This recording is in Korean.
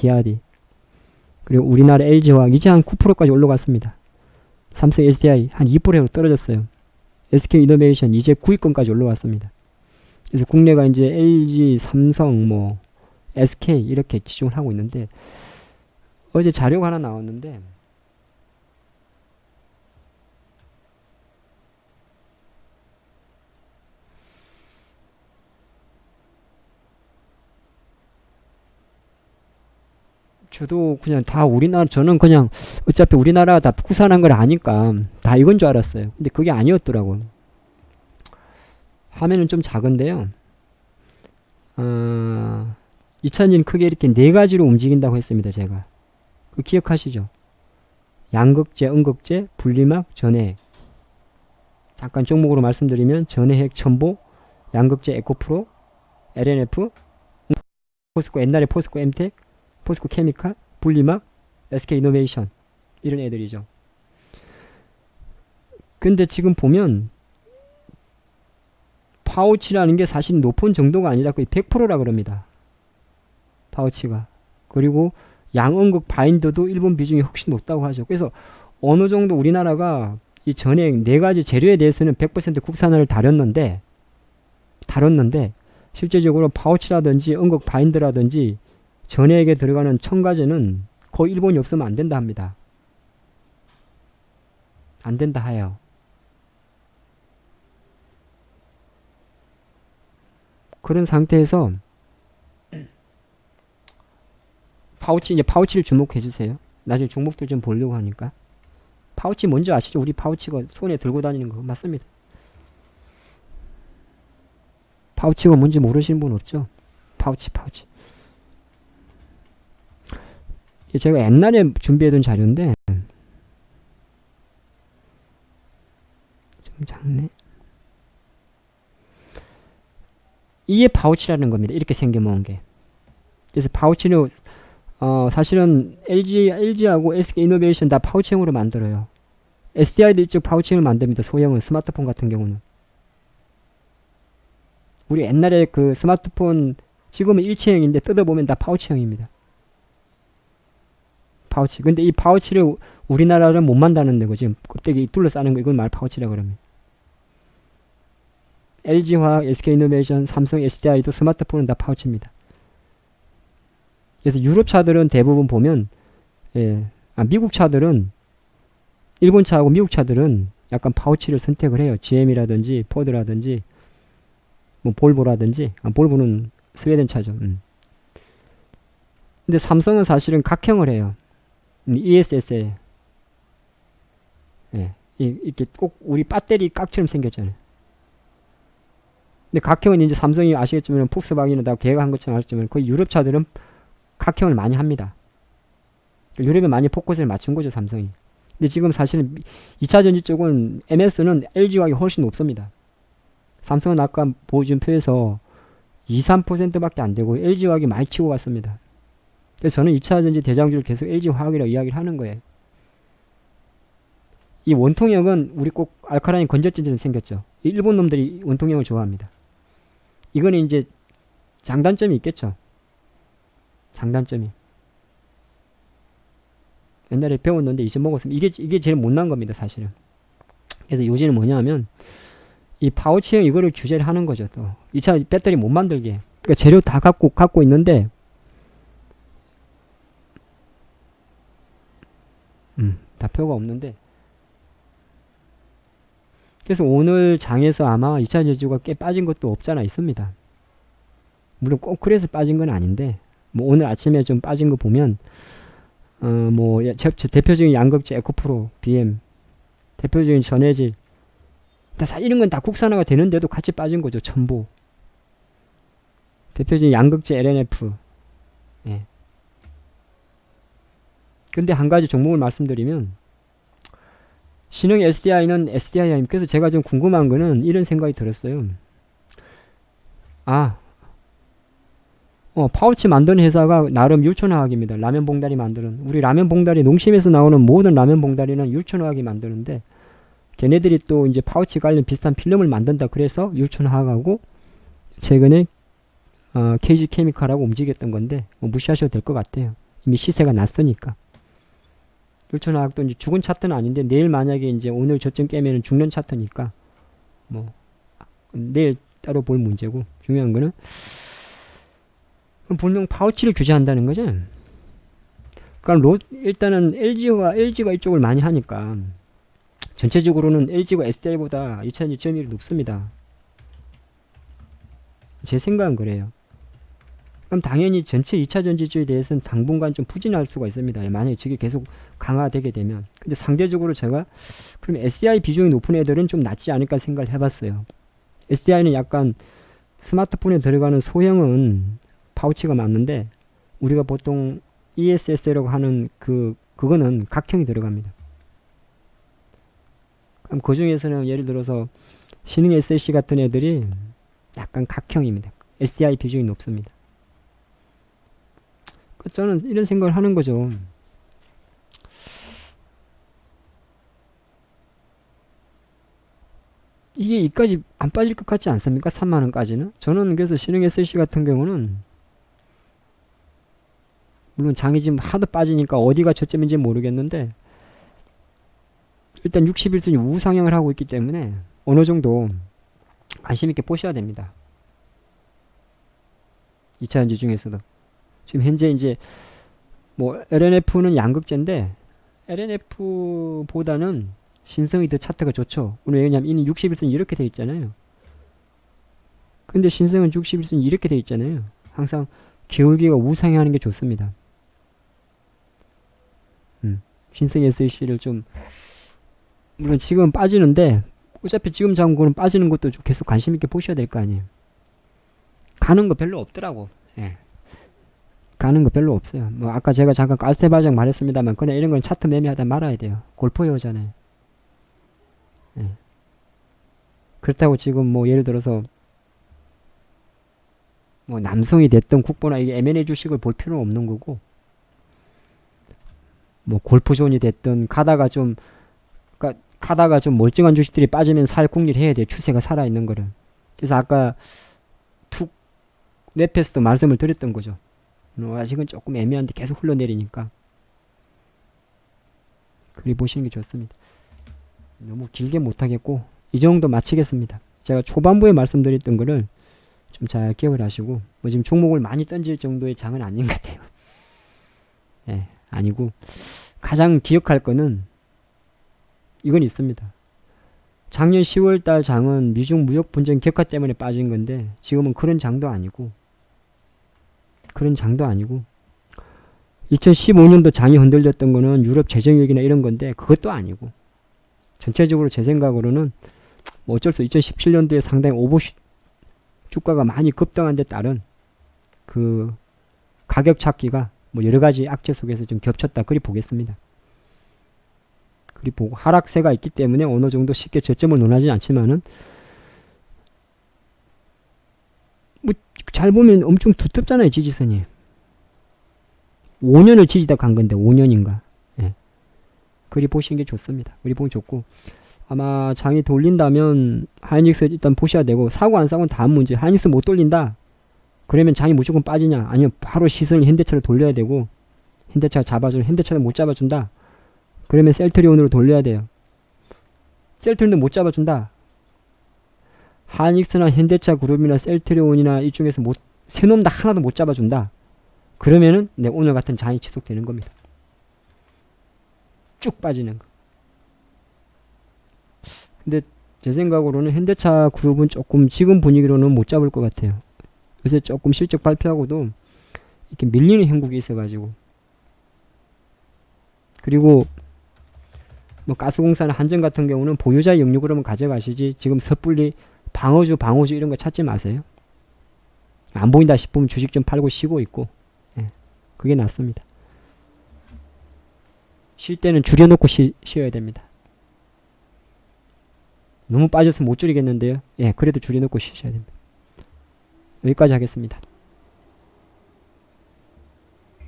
기아디. 그리고 우리나라 LG화학 이제 한 9%까지 올라갔습니다. 삼성 SDI 한 2%로 떨어졌어요. SK이노베이션 이제 9위권까지 올라왔습니다. 그래서 국내가 이제 LG, 삼성, 뭐 SK 이렇게 지정을 하고 있는데 어제 자료가 하나 나왔는데 저도 그냥 다 우리나라 저는 그냥 어차피 우리나라가 다 국산한 걸 아니까 다 이건 줄 알았어요. 근데 그게 아니었더라고요. 화면은 좀 작은데요. 2000년 크게 이렇게 네 가지로 움직인다고 했습니다. 제가 그 기억하시죠? 양극재, 음극재, 분리막, 전해핵. 잠깐 종목으로 말씀드리면 전해핵, 첨보, 양극재, 에코프로, LNF, 포스코 옛날에 포스코 엠텍, 포스코 케미칼, 분리막, SK이노베이션 이런 애들이죠. 근데 지금 보면 파우치라는 게 사실 높은 정도가 아니라 거의 100%라 그럽니다. 파우치가. 그리고 양음극 바인더도 일본 비중이 훨씬 높다고 하죠. 그래서 어느 정도 우리나라가 이 전액 네 가지 재료에 대해서는 100% 국산화를 다뤘는데 실제적으로 파우치라든지 음극 바인더라든지 전액에 들어가는 첨가제는 거의 일본이 없으면 안 된다 합니다. 안 된다 해요. 그런 상태에서 이제 파우치를 주목해 주세요. 나중에 종목들 좀 보려고 하니까. 파우치 뭔지 아시죠? 우리 파우치가 손에 들고 다니는 거 맞습니다. 파우치가 뭔지 모르시는 분 없죠? 파우치. 제가 옛날에 준비해둔 자료인데 좀 작네. 이게 파우치라는 겁니다. 이렇게 생겨먹은 게. 그래서 파우치는 사실은 LG하고 SK이노베이션 다 파우치형으로 만들어요. SDI도 이쪽 파우치형을 만듭니다. 소형은 스마트폰 같은 경우는. 우리 옛날에 그 스마트폰 지금은 일체형인데 뜯어보면 다 파우치형입니다. 파우치. 근데 이 파우치를 우리나라는 못 만드는 데고 지금 껍데기 둘러싸는 거 이걸 말 파우치라고 그럽니다. LG화학, SK이노베이션, 삼성, SDI도 스마트폰은 다 파우치입니다. 그래서 유럽 차들은 대부분 보면 미국 차들은 일본 차하고 미국 차들은 약간 파우치를 선택을 해요. GM이라든지 포드라든지 뭐 볼보라든지 볼보는 스웨덴 차죠. 근데 삼성은 사실은 각형을 해요. ESS에 이렇게 꼭 우리 배터리 깍처럼 생겼잖아요. 근데 각형은 이제 삼성이 아시겠지만 폭스바겐은 다 계획한 것처럼 아시지만 거의 유럽 차들은 각형을 많이 합니다. 유럽에 많이 포커스를 맞춘 거죠, 삼성이. 근데 지금 사실은 2차전지 쪽은 MS는 LG화학이 훨씬 높습니다. 삼성은 아까 보여준 표에서 2~3%밖에 안 되고 LG화학이 많이 치고 갔습니다. 그래서 저는 2차전지 대장주를 계속 LG화학이라고 이야기를 하는 거예요. 이 원통형은 우리 꼭 알카라인 건전지처럼 생겼죠. 일본 놈들이 원통형을 좋아합니다. 이거는 이제 장단점이 있겠죠. 장단점이. 옛날에 배웠는데 이제 먹었으면 이게 제일 못난 겁니다, 사실은. 그래서 요지는 뭐냐면 이 파우치형 이거를 규제를 하는 거죠. 또 2차 배터리 못 만들게. 그러니까 재료 다 갖고 있는데 다 표가 없는데 그래서 오늘 장에서 아마 2차 전지가 꽤 빠진 것도 없잖아 있습니다. 물론 꼭 그래서 빠진 건 아닌데 뭐 오늘 아침에 좀 빠진 거 보면 뭐 대표적인 양극재 에코프로, BM, 대표적인 전해질 다 이런 건 다 국산화가 되는데도 같이 빠진 거죠. 첨보, 대표적인 양극재 LNF. 근데 한 가지 종목을 말씀드리면 신흥 SDI는 SDI. 그래서 제가 좀 궁금한 거는 이런 생각이 들었어요. 파우치 만드는 회사가 나름 율촌화학입니다. 라면 봉다리 만드는. 우리 라면 봉다리 농심에서 나오는 모든 라면 봉다리는 율촌화학이 만드는데 걔네들이 또 이제 파우치 관련 비슷한 필름을 만든다. 그래서 율촌화학하고 최근에 KG 케미칼하고 움직였던 건데 무시하셔도 될 것 같아요. 이미 시세가 났으니까. 울트라나락도 이제 죽은 차트는 아닌데 내일 만약에 이제 오늘 저점 깨면은 죽는 차트니까 뭐 내일 따로 볼 문제고, 중요한 거는 그럼 분명 파우치를 규제한다는 거죠. 그러니까 일단은 LG가 이쪽을 많이 하니까 전체적으로는 LG가 SDI보다 2차전지 점유율이 높습니다. 제 생각은 그래요. 그럼 당연히 전체 2차 전지주에 대해서는 당분간 좀 부진할 수가 있습니다. 만약에 저게 계속 강화되게 되면. 근데 상대적으로 제가 그럼 SDI 비중이 높은 애들은 좀 낫지 않을까 생각을 해봤어요. SDI는 약간 스마트폰에 들어가는 소형은 파우치가 맞는데 우리가 보통 ESS라고 하는 그거는 각형이 들어갑니다. 그럼 그 중에서는 예를 들어서 신흥 SLC 같은 애들이 약간 각형입니다. SDI 비중이 높습니다. 저는 이런 생각을 하는 거죠. 이게 이까지 안 빠질 것 같지 않습니까? 3만원까지는? 저는 그래서 신흥 SLC 같은 경우는 물론 장이 지금 하도 빠지니까 어디가 저점인지 모르겠는데 일단 61선이 우상향을 하고 있기 때문에 어느 정도 관심있게 보셔야 됩니다. 2차전지 중에서도 지금 현재 이제 뭐 LNF는 양극재인데 LNF보다는 신성이 더 차트가 좋죠. 왜냐면 이는 61선이 이렇게 돼 있잖아요. 근데 신성은 61선이 이렇게 돼 있잖아요. 항상 기울기가 우상향하는 게 좋습니다. 신성 SLC를 좀 물론 지금은 빠지는데 어차피 지금 잡은 거는 빠지는 것도 좀 계속 관심 있게 보셔야 될 거 아니에요. 가는 거 별로 없더라고. 예. 가는 거 별로 없어요. 뭐 아까 제가 잠깐 가스테바장 말했습니다만 그냥 이런 건 차트 매매하다 말아야 돼요. 골포여잖아요. 예. 그렇다고 지금 뭐 예를 들어서 뭐 남성이 됐던 국보나 이게 M&A 주식을 볼 필요는 없는 거고, 뭐 골프존이 됐든 가다가 좀 멀쩡한 주식들이 빠지면 살 궁리를 해야 돼. 추세가 살아있는 거를. 그래서 아까 툭 넷패스도 말씀을 드렸던 거죠. 아직은 조금 애매한데 계속 흘러내리니까 그리 보시는 게 좋습니다. 너무 길게 못하겠고 이 정도 마치겠습니다. 제가 초반부에 말씀드렸던 거를 좀 잘 기억을 하시고, 뭐 지금 종목을 많이 던질 정도의 장은 아닌 것 같아요. 네, 아니고 가장 기억할 거는 이건 있습니다. 작년 10월달 장은 미중 무역 분쟁 격화 때문에 빠진 건데 지금은 그런 장도 아니고 2015년도 장이 흔들렸던 거는 유럽 재정위기나 이런 건데 그것도 아니고, 전체적으로 제 생각으로는 뭐 어쩔 수 2017년도에 상당히 주가가 많이 급등한 데 따른 그 가격 찾기가 뭐 여러가지 악재 속에서 좀 겹쳤다 그리 보겠습니다. 그리 보고 하락세가 있기 때문에 어느 정도 쉽게 저점을 논하지는 않지만은 뭐 잘 보면 엄청 두텁잖아요. 지지선이 5년을 지지다 간 건데 5년인가. 예. 그리 보시는 게 좋습니다. 그리 보면 좋고, 아마 장이 돌린다면 하이닉스 일단 보셔야 되고, 사고 안 사고는 다음 문제. 하이닉스 못 돌린다 그러면 장이 무조건 빠지냐, 아니면 바로 시선을 현대차로 돌려야 되고, 현대차가 잡아주는, 현대차도 못 잡아준다 그러면 셀트리온으로 돌려야 돼요. 셀트리온도 못 잡아준다, 하이닉스나 현대차 그룹이나 셀트리온이나 이 중에서 세 놈 다 하나도 못 잡아준다 그러면은 오늘 같은 장이 지속되는 겁니다. 쭉 빠지는 거. 근데 제 생각으로는 현대차 그룹은 조금 지금 분위기로는 못 잡을 것 같아요. 요새 조금 실적 발표하고도 이렇게 밀리는 형국이 있어가지고, 그리고 뭐 가스공사나 한전 같은 경우는 보유자의 영유 그러면 가져가시지 지금 섣불리 방어주 이런 거 찾지 마세요. 안 보인다 싶으면 주식 좀 팔고 쉬고 있고, 예, 그게 낫습니다. 쉴 때는 줄여놓고 쉬어야 됩니다. 너무 빠져서 못 줄이겠는데요. 예, 그래도 줄여놓고 쉬셔야 됩니다. 여기까지 하겠습니다.